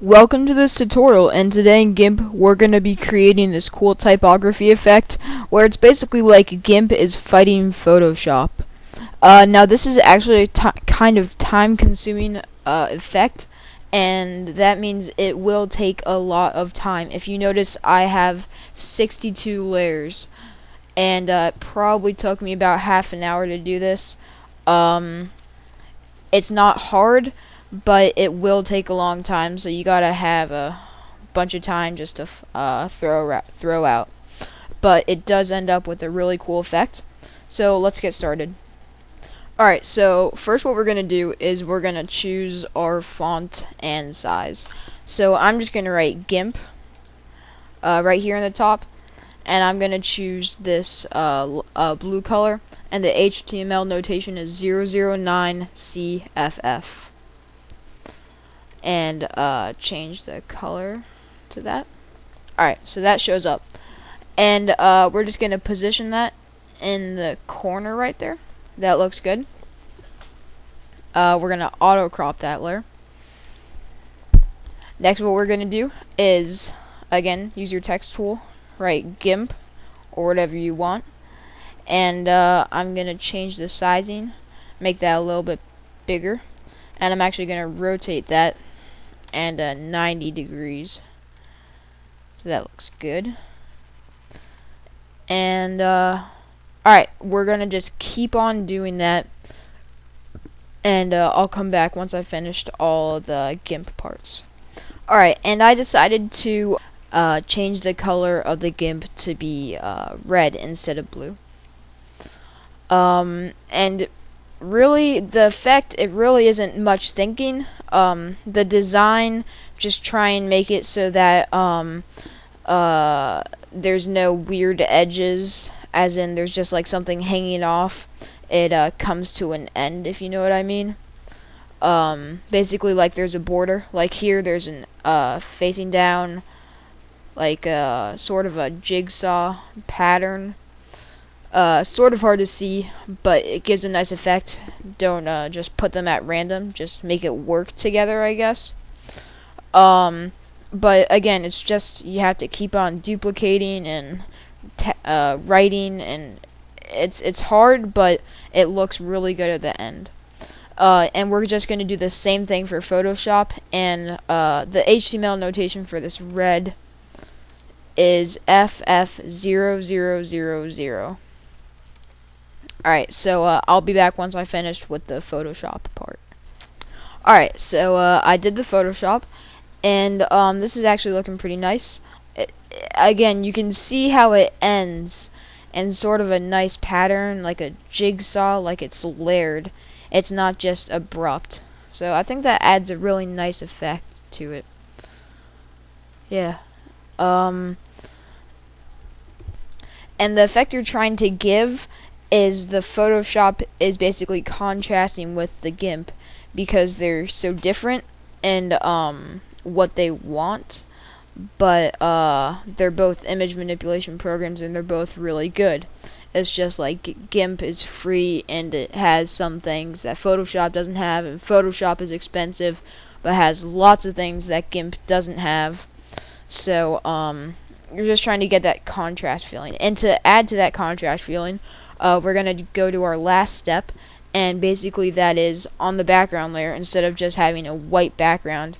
Welcome to this tutorial, and today in Gimp we're going to be creating this cool typography effect where it's basically like Gimp is fighting Photoshop. Now this is actually a kind of time consuming effect, and that means it will take a lot of time. If you notice, I have 62 layers, and it probably took me about half an hour to do this. It's not hard, but it will take a long time, so you gotta have a bunch of time just to throw out. But it does end up with a really cool effect. So let's get started. Alright, so first what we're gonna do is we're gonna choose our font and size. So I'm just gonna write Gimp right here in the top, and I'm gonna choose this blue color, and the HTML notation is 009CFF. And change the color to that. Alright, so that shows up. And we're just going to position that in the corner right there. That looks good. We're going to auto crop that layer. Next, what we're going to do is, again, use your text tool, write GIMP or whatever you want. And I'm going to change the sizing, make that a little bit bigger. And I'm actually going to rotate that and 90 degrees, so that looks good. And alright, we're gonna just keep on doing that, and I'll come back once I finished all the GIMP parts. Alright, and I decided to change the color of the GIMP to be red instead of blue. And really, the effect, it really isn't much thinking. The design, just try and make it so that there's no weird edges, as in there's just like something hanging off. It comes to an end, if you know what I mean. Basically, like there's a border. Like here, there's an facing down, like sort of a jigsaw pattern. Sort of hard to see, but it gives a nice effect. Don't just put them at random, just make it work together, I guess. But again, it's just you have to keep on duplicating and writing, and it's hard, but it looks really good at the end. And we're just going to do the same thing for Photoshop, and the HTML notation for this red is FF0000. Alright, so I'll be back once I finished with the Photoshop part. Alright, so I did the Photoshop, and this is actually looking pretty nice. Again, you can see how it ends in sort of a nice pattern, like a jigsaw, like it's layered. It's not just abrupt. So I think that adds a really nice effect to it. Yeah. And the effect you're trying to give is the Photoshop is basically contrasting with the GIMP because they're so different and what they want, but they're both image manipulation programs and they're both really good. It's just like GIMP is free and it has some things that Photoshop doesn't have, and Photoshop is expensive but has lots of things that GIMP doesn't have. So you're just trying to get that contrast feeling, and to add to that contrast feeling, we're going to go to our last step, and basically that is on the background layer. Instead of just having a white background,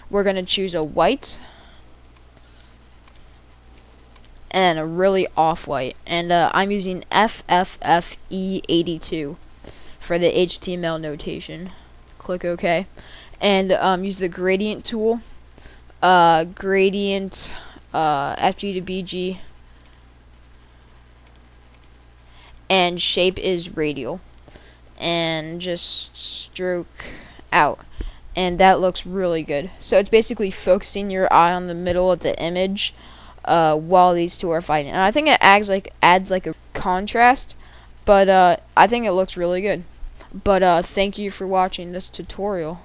we're going to choose a white and a really off-white, and I'm using FFFE82 for the HTML notation. Click OK, and use the gradient tool, gradient FG to BG, and shape is radial, and just stroke out, and that looks really good. So it's basically focusing your eye on the middle of the image while these two are fighting, and I think it adds like a contrast, but I think it looks really good. But thank you for watching this tutorial.